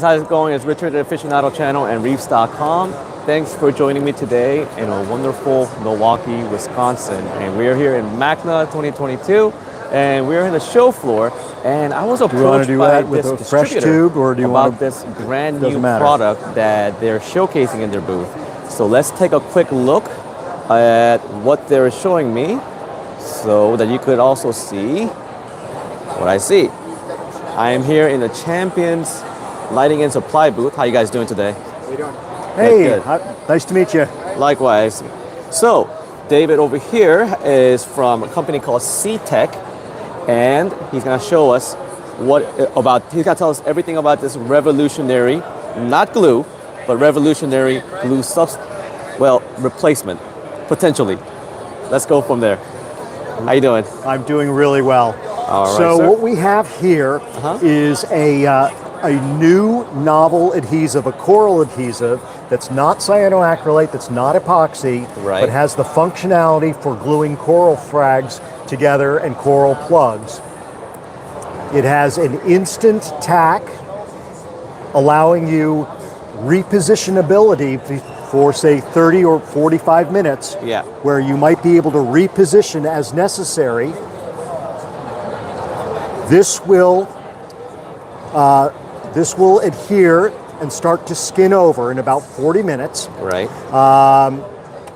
How's it going? It's Richard at Aficionado Channel and reefs.com. Thanks for joining me today in a wonderful Milwaukee, Wisconsin. And we're here in MACNA 2022, and we're in the show floor. And I was approached by this distributor about this brand new product that they're showcasing in their booth. So let's take a quick look at what they're showing me so that you could also see what I see. I am here in the Champion's Lighting and Supply booth. How you guys doing today? How you doing? Hey, nice to meet you. Likewise. So, David over here is from a company called Seatak, and he's going to show us he's going to tell us everything about this revolutionary, not glue, but revolutionary glue replacement, potentially. Let's go from there. How you doing? I'm doing really well. All right, so sir. What we have here is a new novel adhesive, a coral adhesive that's not cyanoacrylate, that's not epoxy, but has the functionality for gluing coral frags together and coral plugs. It has an instant tack, allowing you repositionability for say 30 or 45 minutes, where you might be able to reposition as necessary. This will adhere and start to skin over in about 40 minutes. Right.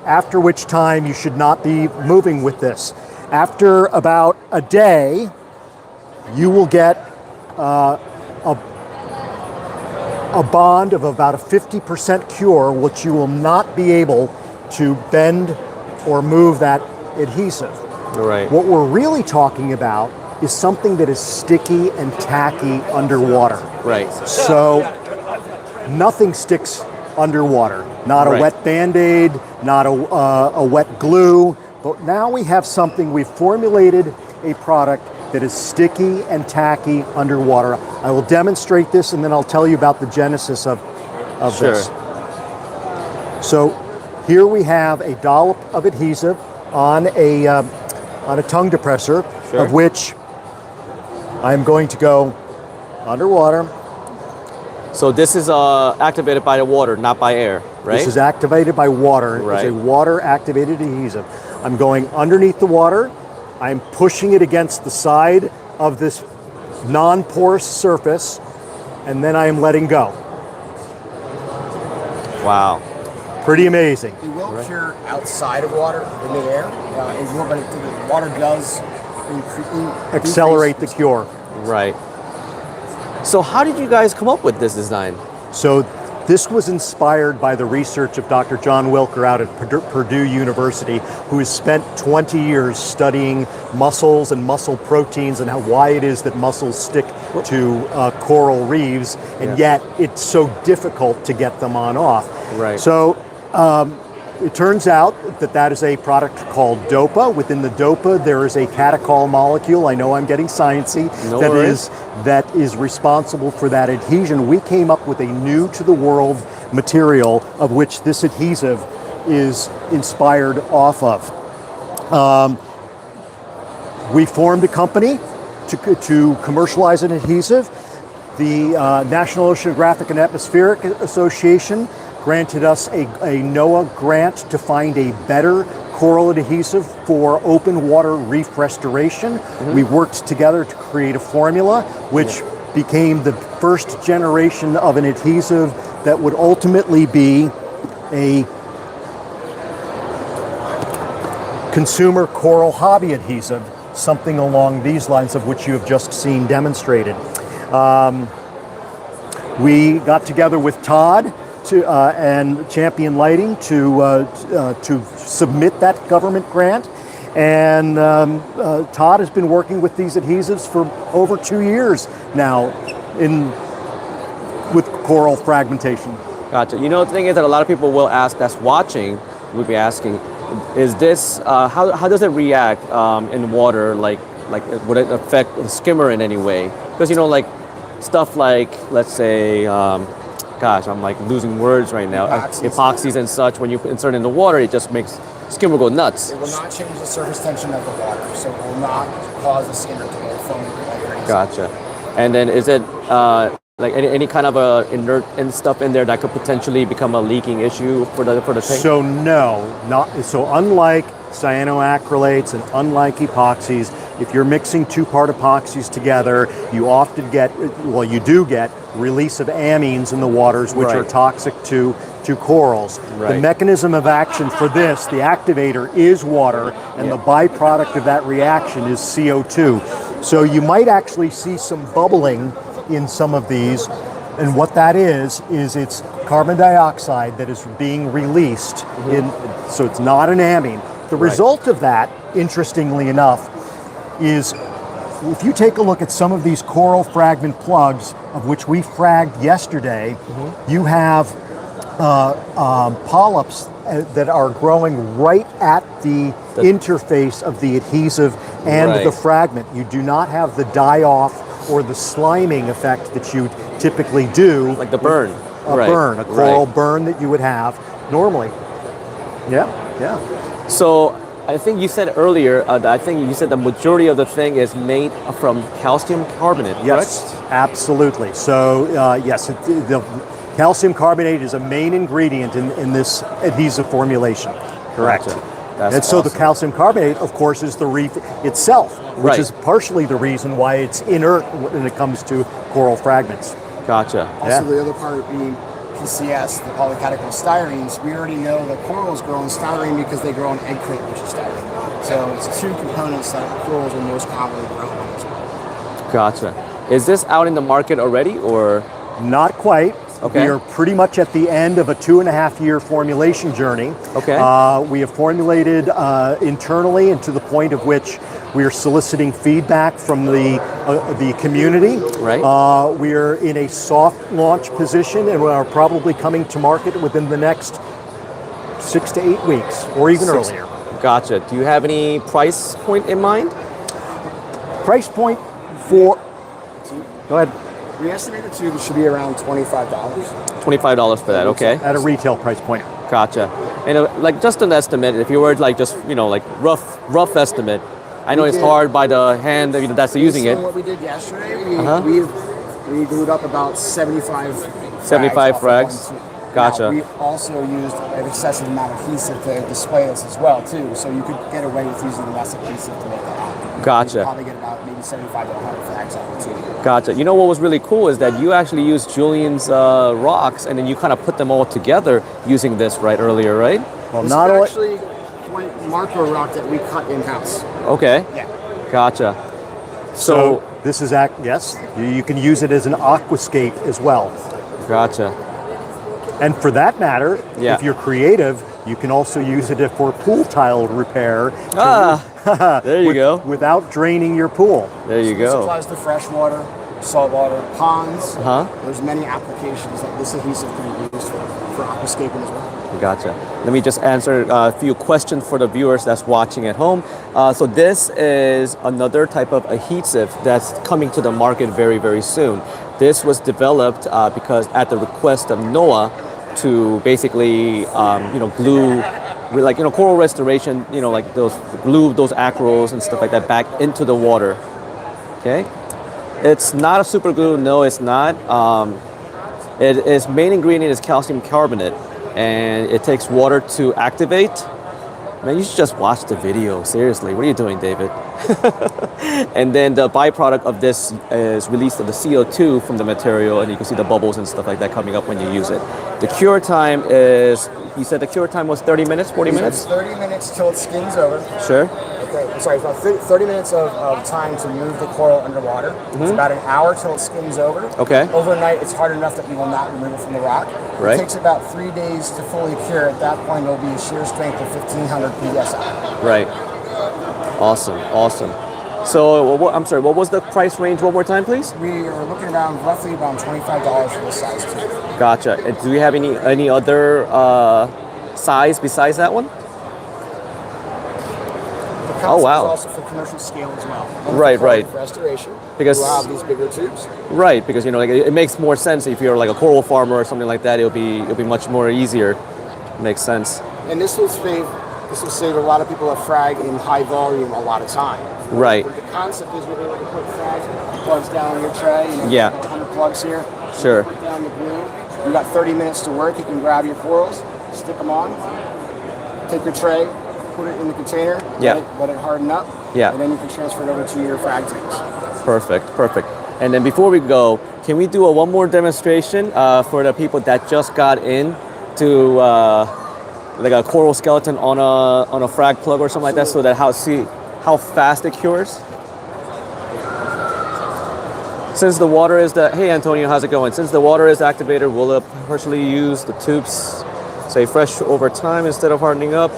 After which time you should not be moving with this. After about a day, you will get a bond of about a 50% cure, which you will not be able to bend or move that adhesive. Right. What we're really talking about is something that is sticky and tacky underwater. Right. So nothing sticks underwater. Not a wet Band-Aid, not a wet glue. But now we have something, we've formulated a product that is sticky and tacky underwater. I will demonstrate this and then I'll tell you about the genesis of this. So here we have a dollop of adhesive on a tongue depressor, of which I'm going to go underwater. So this is activated by the water, not by air, right? This is activated by water. It's a water-activated adhesive. I'm going underneath the water. I'm pushing it against the side of this non-porous surface, and then I am letting go. Wow. Pretty amazing. It will cure outside of water in the air. But the water does accelerate the cure. Right. So how did you guys come up with this design? So this was inspired by the research of Dr. John Wilker out at Purdue University, who has spent 20 years studying mussels and mussel proteins and why it is that mussels stick to coral reefs, and yet it's so difficult to get them on off. Right. So it turns out that is a product called DOPA. Within the DOPA, there is a catechol molecule. I know I'm getting sciencey. That is responsible for that adhesion. We came up with a new to the world material of which this adhesive is inspired off of. We formed a company to commercialize an adhesive. The National Oceanographic and Atmospheric Association granted us a NOAA grant to find a better coral adhesive for open water reef restoration. We worked together to create a formula which became the first generation of an adhesive that would ultimately be a consumer coral hobby adhesive, something along these lines of which you have just seen demonstrated. We got together with Todd and Champion Lighting to submit that government grant, and Todd has been working with these adhesives for over 2 years now with coral fragmentation. Gotcha. You know, the thing is that a lot of people will ask, that's watching, will be asking, is this how does it react in water? Like would it affect the skimmer in any way? Because like stuff like, let's say, gosh, I'm like losing words right now. Epoxies and such, when you insert in the water, it just makes skimmer go nuts. It will not change the surface tension of the water, so it will not cause the skimmer to go foamy. Gotcha. And then is it like any kind of inert and stuff in there that could potentially become a leaking issue for the tank? So no, unlike cyanoacrylates and unlike epoxies, if you're mixing two-part epoxies together, you often get, you do get release of amines in the waters, which are toxic to corals. The mechanism of action for this, the activator, is water, and the byproduct of that reaction is CO2. So you might actually see some bubbling in some of these, and what that is it's carbon dioxide that is being released, so it's not an amine. The result of that, interestingly enough, is if you take a look at some of these coral fragment plugs, of which we fragged yesterday, you have polyps that are growing right at the interface of the adhesive and the fragment. You do not have the die-off or the sliming effect that you typically do. Like the burn. A coral burn that you would have normally. Yeah. So I think you said earlier, I think you said the majority of the thing is made from calcium carbonate, yes, correct? Absolutely. So yes, the calcium carbonate is a main ingredient in this adhesive formulation. Correct. Gotcha. And so the calcium carbonate, of course, is the reef itself, which is partially the reason why it's inert when it comes to coral fragments. Gotcha. Also, the other part being PCS, the polycatechol styrenes. We already know that corals grow in styrene because they grow in egg crate, which is styrene. So it's two components that corals are most commonly grown in as well. Gotcha. Is this out in the market already, or? Not quite. Okay. We are pretty much at the end of a 2.5-year formulation journey. Okay. We have formulated internally, and to the point of which we are soliciting feedback from the community. Right. We are in a soft launch position, and we are probably coming to market within the next 6 to 8 weeks, or even earlier. Gotcha. Do you have any price point in mind? Price point for... Go ahead. We estimate the tube should be around $25. $25 for that, okay. At a retail price point. Gotcha. And like just an estimate, if you were like just, like rough estimate, I know it's hard by the hand that's using it. What we did yesterday, we glued up about 75 frags. Gotcha. Now, we also used an excessive amount of adhesive to display this as well too, so you could get away with using less adhesive to make that happen. Gotcha. You could probably get about maybe 75 to 100 frags out of it too. Gotcha. You know what was really cool is that you actually used Julian's rocks, and then you kind of put them all together using this earlier, right? Well, this not is actually one marker rock that we cut in-house. Okay. Yeah. Gotcha. So this is yes, you can use it as an aquascape as well. Gotcha. And for that matter, if you're creative, you can also use it for pool tile repair. There you go. Without draining your pool. There you go. This applies to freshwater, saltwater, ponds. There's many applications that this adhesive can be used for aquascaping as well. Gotcha. Let me just answer a few questions for the viewers that's watching at home. So this is another type of adhesive that's coming to the market very, very soon. This was developed because at the request of NOAA to basically, glue, coral restoration, like glue those acryls and stuff like that back into the water. Okay. It's not a super glue. No, it's not. Its main ingredient is calcium carbonate, and it takes water to activate. Man, you should just watch the video. Seriously, what are you doing, David? And then the byproduct of this is release of the CO2 from the material, and you can see the bubbles and stuff like that coming up when you use it. The cure time is, you said the cure time was 30 minutes, 40 minutes? It's 30 minutes till it skins over. Sure. Okay, I'm sorry, it's about 30 minutes of time to move the coral underwater. It's about an hour till it skins over. Okay. Overnight, it's hard enough that you will not remove it from the rock. Right. It takes about 3 days to fully cure. At that point, it'll be a shear strength of 1,500 PSI. Right. Awesome. So, I'm sorry, what was the price range one more time, please? We are looking around roughly about $25 for this size tube. Gotcha. And do we have any other size besides that one? The oh, wow. Is also for commercial scale as well. Right. For restoration. Because we'll have these bigger tubes. Right, because it makes more sense if you're like a coral farmer or something like that. It'll be much more easier. Makes sense. And this will save a lot of people a frag in high volume a lot of time. Right. But the concept is we're going to put plugs down on your tray. 100 plugs here. Sure. Put down the glue. You got 30 minutes to work. You can grab your corals, stick them on, take your tray, put it in the container, Yeah. let it harden up, Yeah. and then you can transfer it over to your frag tanks. Perfect, perfect. And then before we go, can we do one more demonstration for the people that just got in to like a coral skeleton on a frag plug or something like that, so that see how fast it cures? Since the water is hey Antonio, how's it going? Since the water is activated, will it partially use the tubes, say fresh over time instead of hardening up?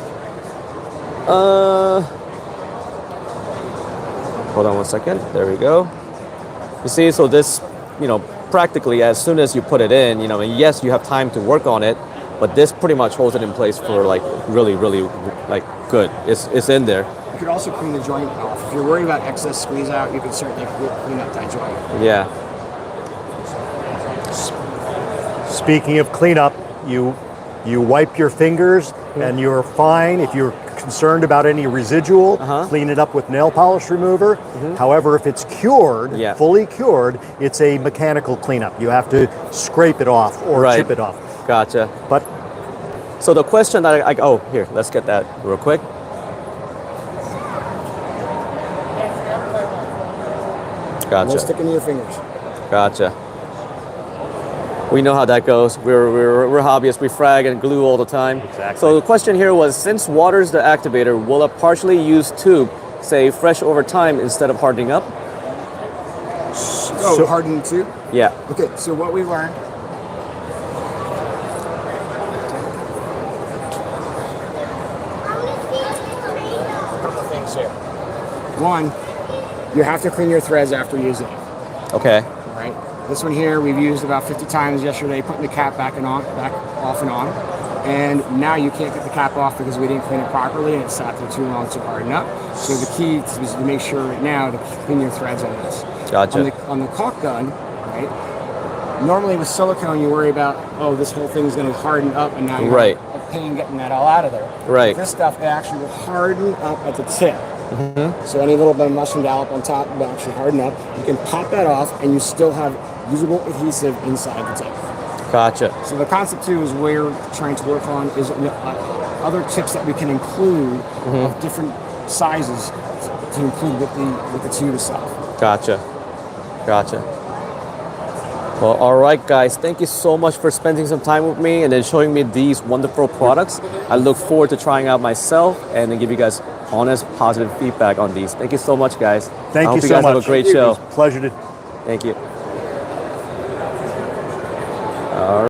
Hold on one second. There we go. You see, so this, practically as soon as you put it in, and yes, you have time to work on it, but this pretty much holds it in place for like really, really like good. It's in there. You could also clean the joint off. If you're worried about excess squeeze out, you can certainly clean up that joint. Yeah. Speaking of cleanup, you wipe your fingers and you're fine. If you're concerned about any residual, clean it up with nail polish remover. However, if it's cured, fully cured, it's a mechanical cleanup. You have to scrape it off or chip it off. Gotcha. But so the question that here, let's get that real quick. Gotcha. No sticking to your fingers. Gotcha. We know how that goes. We're hobbyists. We frag and glue all the time. Exactly. So the question here was, since water is the activator, will a partially used tube, say fresh over time instead of hardening up? So harden the tube? Yeah. Okay, so what we learned. A couple of things here. One, you have to clean your threads after using it. Okay. Right. This one here we've used about 50 times yesterday, putting the cap back off and on. And now you can't get the cap off because we didn't clean it properly and it sat there too long to harden up. So the key is to make sure right now to clean your threads on this. Gotcha. On the caulk gun, right? Normally with silicone you worry about, this whole thing's going to harden up and now you're a pain getting that all out of there. Right. With this stuff, it actually will harden up at the tip. So any little bit of mush and dollop on top will actually harden up. You can pop that off and you still have usable adhesive inside the tip. Gotcha. So the concept too is we're trying to work on is other tips that we can include of different sizes to include with the tube itself. Gotcha. Well, all right, guys. Thank you so much for spending some time with me and then showing me these wonderful products. I look forward to trying out myself and then give you guys honest, positive feedback on these. Thank you so much, guys. Thank you so much. I hope you guys have a great show. Pleasure to. Thank you. All right.